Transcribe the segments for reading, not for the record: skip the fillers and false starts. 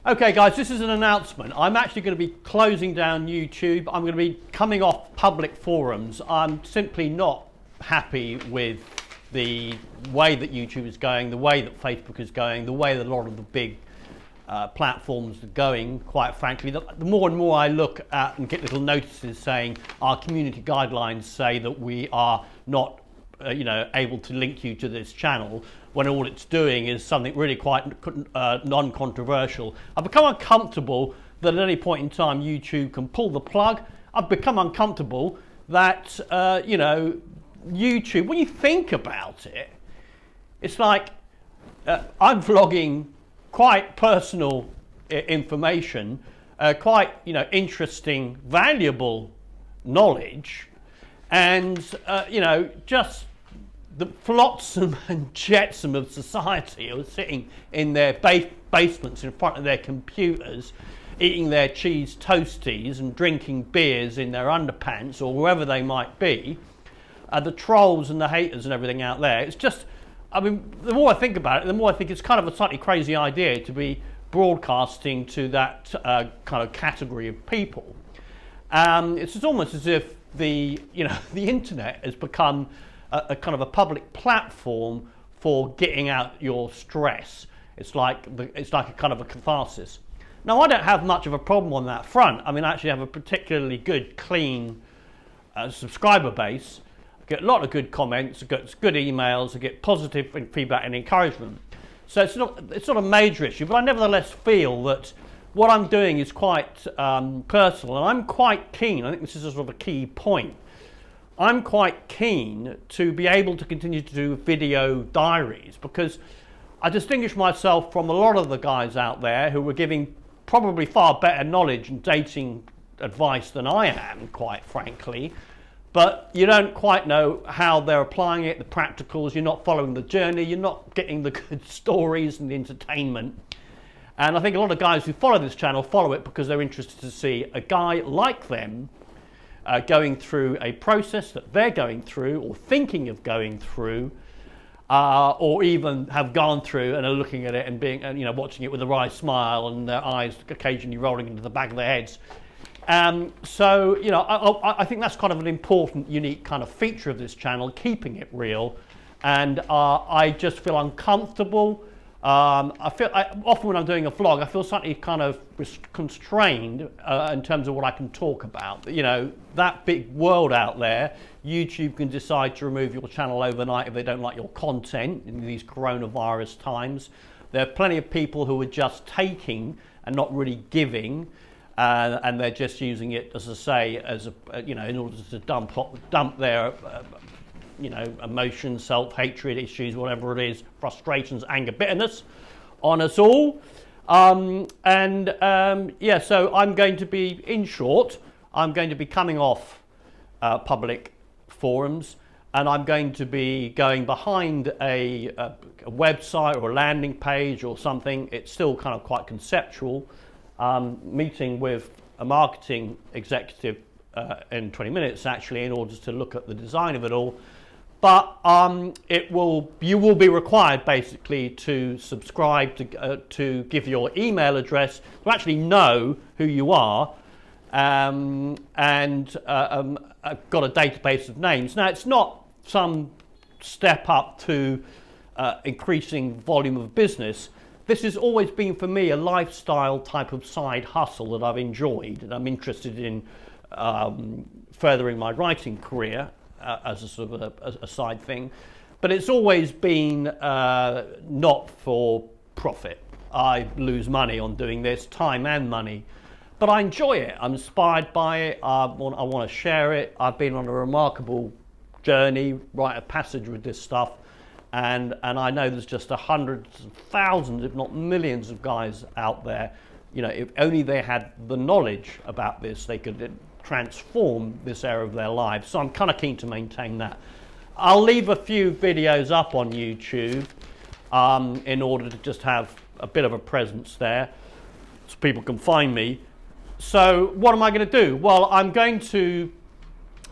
Okay guys, this is an announcement. I'm actually going to be closing down YouTube. I'm going to be coming off public forums. I'm simply not happy with the way that YouTube is going, the way that Facebook is going, the way that a lot of the big platforms are going, quite frankly. The more and more I look at and get little notices saying our community guidelines say that we are not able to link you to this channel, when all it's doing is something really quite non-controversial. I've become uncomfortable that at any point in time YouTube can pull the plug. I've become uncomfortable that YouTube, when you think about it, it's like I'm vlogging quite personal information, quite interesting, valuable knowledge, and just the flotsam and jetsam of society who are sitting in their basements in front of their computers, eating their cheese toasties and drinking beers in their underpants or wherever they might be, the trolls and the haters and everything out there. It's just, I mean, the more I think about it, the more I think it's kind of a slightly crazy idea to be broadcasting to that kind of category of people. It's just almost as if the internet has become a kind of a public platform for getting out your stress. It's like a kind of a catharsis. Now, I don't have much of a problem on that front. I mean, I actually have a particularly good, clean subscriber base. I get a lot of good comments, I get good emails, I get positive feedback and encouragement. So it's not a major issue, but I nevertheless feel that what I'm doing is quite personal, and I'm quite keen. I think this is a sort of a key point. I'm quite keen to be able to continue to do video diaries, because I distinguish myself from a lot of the guys out there who are giving probably far better knowledge and dating advice than I am, quite frankly. But you don't quite know how they're applying it, the practicals, you're not following the journey, you're not getting the good stories and the entertainment. And I think a lot of guys who follow this channel follow it because they're interested to see a guy like them going through a process that they're going through or thinking of going through, or even have gone through and are looking at it and being, watching it with a wry smile and their eyes occasionally rolling into the back of their heads. So I think that's kind of an important, unique kind of feature of this channel, keeping it real. And I just feel uncomfortable. Often when I'm doing a vlog, I feel slightly kind of constrained in terms of what I can talk about. That big world out there, YouTube can decide to remove your channel overnight if they don't like your content in these coronavirus times. There are plenty of people who are just taking and not really giving, and they're just using it, as I say, as in order to dump their emotions, self-hatred issues, whatever it is, frustrations, anger, bitterness on us all. So I'm going to be, in short, I'm going to be coming off public forums, and I'm going to be going behind a website or a landing page or something. It's still kind of quite conceptual. Meeting with a marketing executive in 20 minutes, actually, in order to look at the design of it all. But you will be required basically to subscribe, to give your email address, to actually know who you are, and I've got a database of names. Now, it's not some step up to increasing volume of business. This has always been for me a lifestyle type of side hustle that I've enjoyed, and I'm interested in furthering my writing career as a sort of a side thing. But it's always been not for profit. I lose money on doing this, time and money, but I enjoy it. I'm inspired by it. I want to share it. I've been on a remarkable journey, rite of passage with this stuff. And I know there's just hundreds of thousands, if not millions of guys out there. If only they had the knowledge about this, they could transform this area of their lives. So I'm kind of keen to maintain that. I'll leave a few videos up on YouTube in order to just have a bit of a presence there so people can find me. So what am I going to do? Well, I'm going to,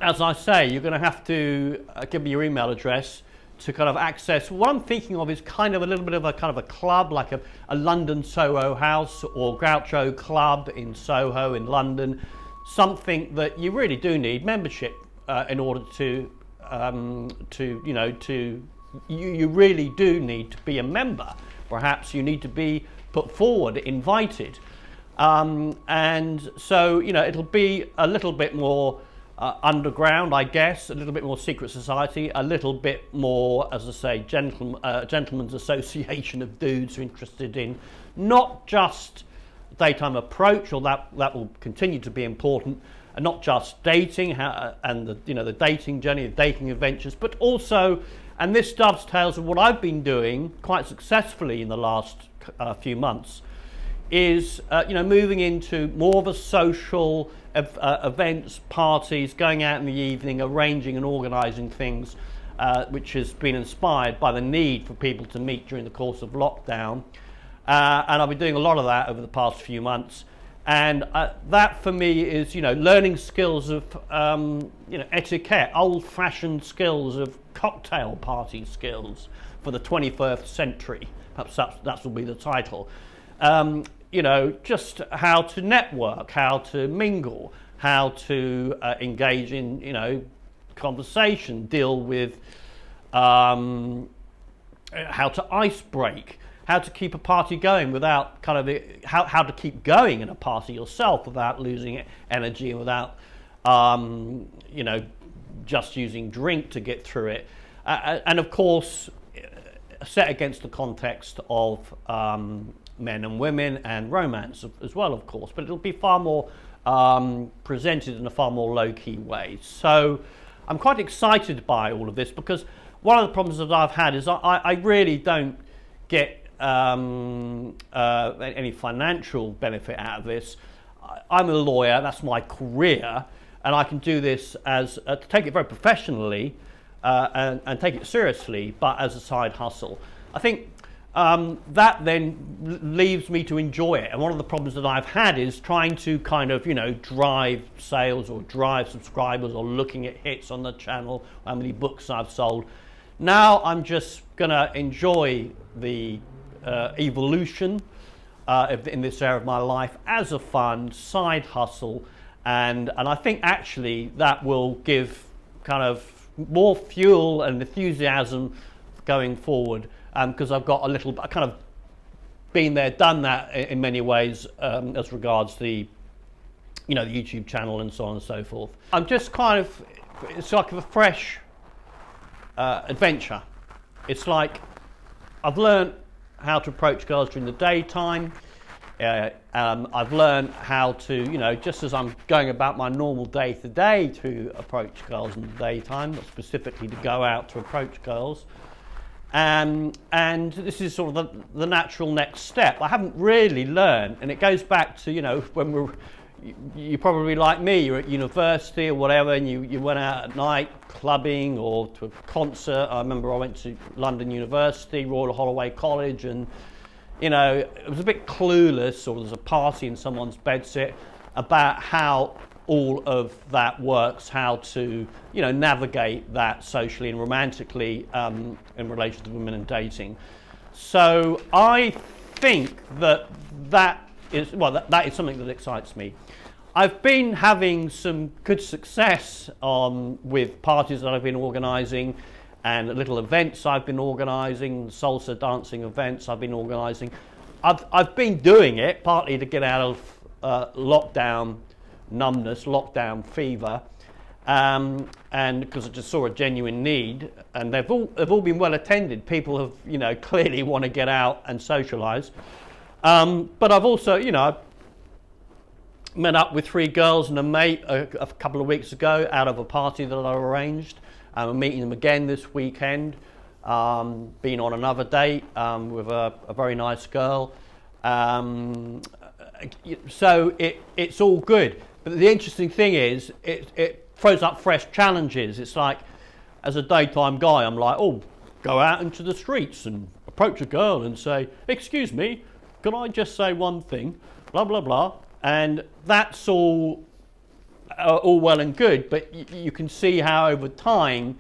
as I say, you're going to have to give me your email address to kind of access. What I'm thinking of is kind of a little bit of a kind of a club, like a London Soho House or Groucho Club in Soho in London, something that you really do need membership in order to you really do need to be a member. Perhaps you need to be put forward, invited, and so it'll be a little bit more underground, I guess, a little bit more secret society, a little bit more, as I say, gentlemen's association of dudes who are interested in not just daytime approach, or that will continue to be important, and not just dating and the dating journey, the dating adventures, but also, and this dovetails with what I've been doing quite successfully in the last few months, is moving into more of a social events, parties, going out in the evening, arranging and organising things, which has been inspired by the need for people to meet during the course of lockdown. And I've been doing a lot of that over the past few months. And that for me is, learning skills of, etiquette, old-fashioned skills of cocktail party skills for the 21st century. Perhaps that will be the title. Just how to network, how to mingle, how to engage in, conversation, deal with how to ice break, how to keep a party going without how to keep going in a party yourself without losing energy and without, just using drink to get through it. And of course, set against the context of men and women and romance as well, of course, but it'll be far more presented in a far more low-key way. So I'm quite excited by all of this, because one of the problems that I've had is I really don't get any financial benefit out of this. I'm a lawyer, that's my career, and I can do this as to take it very professionally and take it seriously, but as a side hustle. I think that then leaves me to enjoy it. And one of the problems that I've had is trying to kind of, drive sales or drive subscribers or looking at hits on the channel, how many books I've sold. Now I'm just going to enjoy the evolution in this area of my life as a fun side hustle. And I think actually that will give kind of more fuel and enthusiasm going forward. Because I've got I kind of been there, done that in many ways as regards the YouTube channel and so on and so forth. I'm just it's like a fresh adventure. It's like I've learned how to approach girls during the daytime. I've learned how to, just as I'm going about my normal day-to-day to approach girls in the daytime, not specifically to go out to approach girls. And this is sort of the natural next step. I haven't really learned, and it goes back to, when you're probably like me, you're at university or whatever, and you went out at night clubbing or to a concert. I remember I went to London University, Royal Holloway College, and it was a bit clueless, or there's a party in someone's bedsit, about how all of that works, how to navigate that socially and romantically in relation to women and dating. So I think that is something that excites me. I've been having some good success with parties that I've been organising and little events I've been organising, salsa dancing events I've been organising. I've been doing it partly to get out of lockdown numbness, lockdown fever, and because I just saw a genuine need, and they've all been well attended. People have clearly want to get out and socialise, but I've also met up with 3 girls and a mate a couple of weeks ago out of a party that I arranged. I'm meeting them again this weekend. Been on another date with a very nice girl. So it's all good. But the interesting thing is, it throws up fresh challenges. It's like, as a daytime guy, I'm like, go out into the streets and approach a girl and say, excuse me, can I just say one thing? Blah, blah, blah. And that's all well and good, but you can see how over time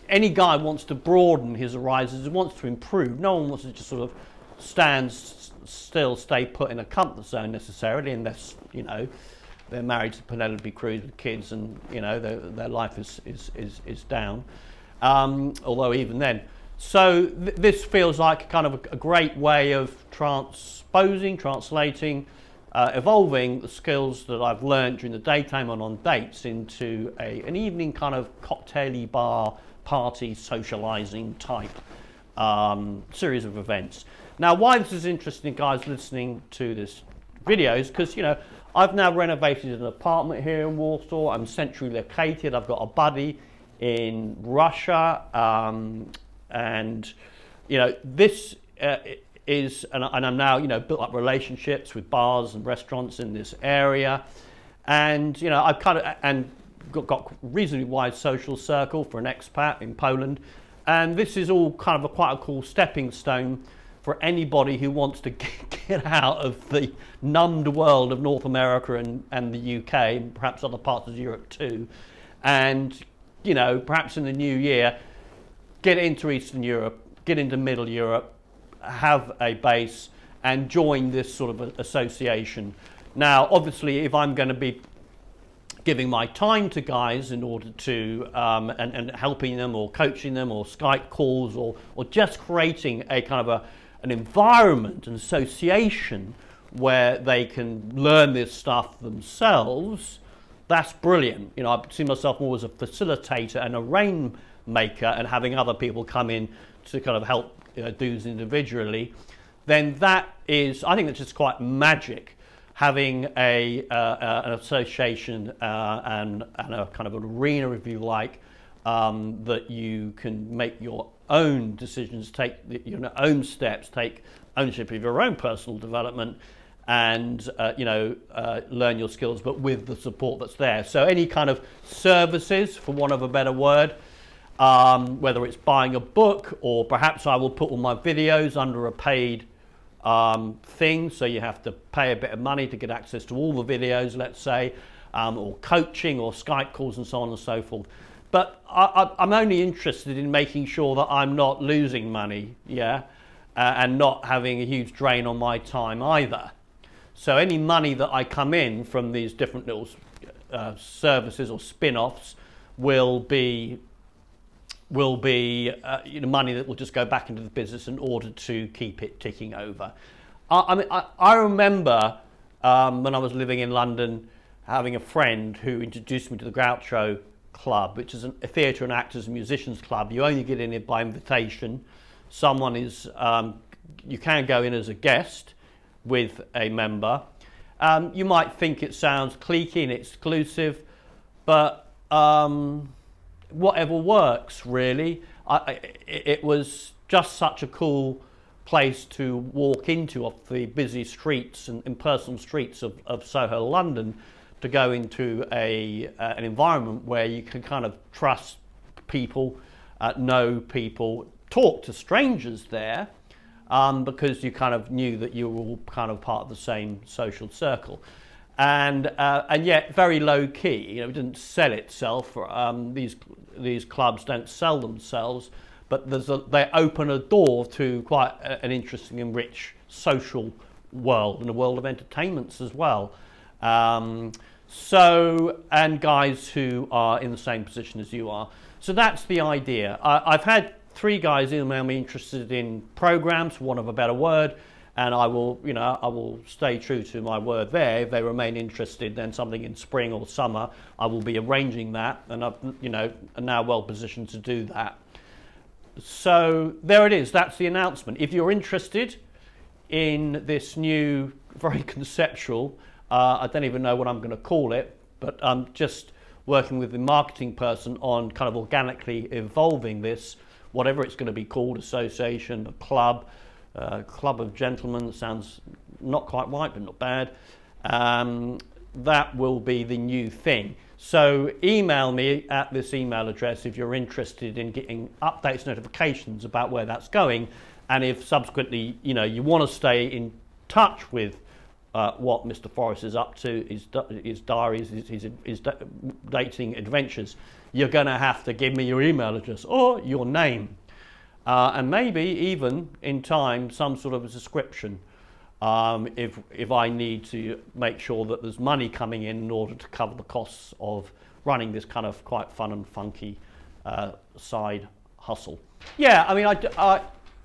any guy wants to broaden his horizons, wants to improve. No one wants to just sort of stand still, stay put in a comfort zone necessarily, unless, you know, they're married to Penelope Cruz with kids and, you know, their life is down. Although even then. So this feels like kind of a great way of translating, evolving the skills that I've learned during the daytime and on dates into an evening kind of cocktail-y bar, party, socializing type series of events. Now, why this is interesting, guys, listening to this video is because, you know, I've now renovated an apartment here in Warsaw. I'm centrally located. I've got a buddy in Russia. And, you know, this is, and I'm now, you know, built up relationships with bars and restaurants in this area. And, you know, I've kind of, and got reasonably wide social circle for an expat in Poland. And this is all kind of quite a cool stepping stone for anybody who wants to get out of the numbed world of North America and the UK, and perhaps other parts of Europe too. And, you know, perhaps in the new year, get into Eastern Europe, get into Middle Europe, have a base, and join this sort of association. Now, obviously, if I'm going to be giving my time to guys in order to, and helping them or coaching them or Skype calls or just creating a kind of an environment, an association where they can learn this stuff themselves, that's brilliant. You know, I see myself more as a facilitator and a rainmaker, and having other people come in to kind of help do this individually, then that is, I think that's just quite magic. Having an association and a kind of an arena, if you like, that you can make your own decisions, take your own steps, take ownership of your own personal development, and learn your skills, but with the support that's there. So any kind of services, for want of a better word, whether it's buying a book, or perhaps I will put all my videos under a paid thing, so you have to pay a bit of money to get access to all the videos, let's say, or coaching or Skype calls and so on and so forth. But I'm only interested in making sure that I'm not losing money, and not having a huge drain on my time either. So any money that I come in from these different little services or spin-offs will be money that will just go back into the business in order to keep it ticking over. I remember when I was living in London, having a friend who introduced me to the Groucho Club, which is a theatre and actors and musicians club. You only get in it by invitation. Someone is, you can go in as a guest with a member. You might think it sounds cliquey and exclusive, but whatever works, really. It was just such a cool place to walk into, off the busy streets and impersonal streets of Soho, London, to go into an environment where you can kind of trust people, know people, talk to strangers there, because you kind of knew that you were all kind of part of the same social circle. And yet very low key. You know, it didn't sell itself. These clubs don't sell themselves, but they open a door to quite an interesting and rich social world, and a world of entertainments as well. And guys who are in the same position as you are. So that's the idea. I've had 3 guys email me interested in programs, for want of a better word. And I will stay true to my word there. If they remain interested, then something in spring or summer, I will be arranging that, and I'm now well positioned to do that. So there it is. That's the announcement. If you're interested in this new, very conceptual, I don't even know what I'm going to call it, but I'm just working with the marketing person on kind of organically evolving this, whatever it's going to be called, association, a club. Club of Gentlemen, sounds not quite right, but not bad. That will be the new thing. So email me at this email address if you're interested in getting updates, notifications about where that's going, and if subsequently you want to stay in touch with what Mr. Forrest is up to, his diaries, his dating adventures, you're going to have to give me your email address or your name. And maybe even in time some sort of a description if I need to make sure that there's money coming in order to cover the costs of running this kind of quite fun and funky side hustle. Yeah, I mean,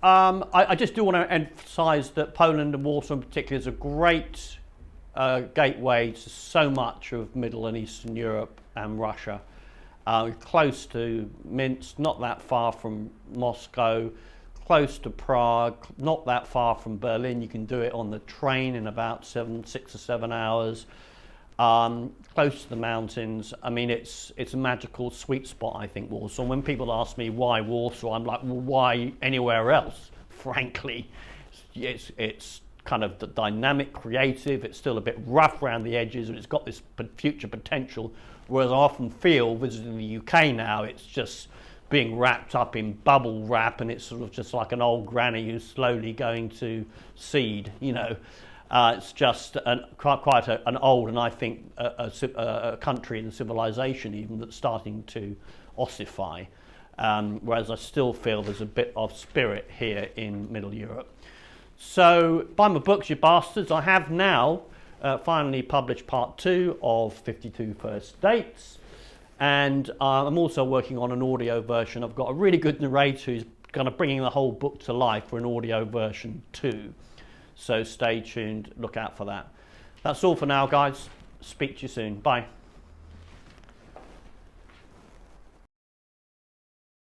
I just do want to emphasise that Poland and Warsaw in particular is a great gateway to so much of Middle and Eastern Europe and Russia. Close to Minsk, not that far from Moscow, close to Prague, not that far from Berlin. You can do it on the train in about 6 or 7 hours. Close to the mountains. I mean, it's a magical sweet spot, I think, Warsaw. When people ask me why Warsaw, I'm like, well, why anywhere else? Frankly, it's kind of the dynamic, creative. It's still a bit rough around the edges, and it's got this future potential. Whereas I often feel visiting the UK now, it's just being wrapped up in bubble wrap, and it's sort of just like an old granny who's slowly going to seed, you know. It's just quite an old, and I think a country and civilization even that's starting to ossify. Whereas I still feel there's a bit of spirit here in Middle Europe. So buy my books, you bastards. I have now finally published part 2 of 52 First Dates, and I'm also working on an audio version. I've got a really good narrator who's kind of bringing the whole book to life for an audio version too. So stay tuned, look out for that. That's all for now, guys. Speak to you soon. Bye.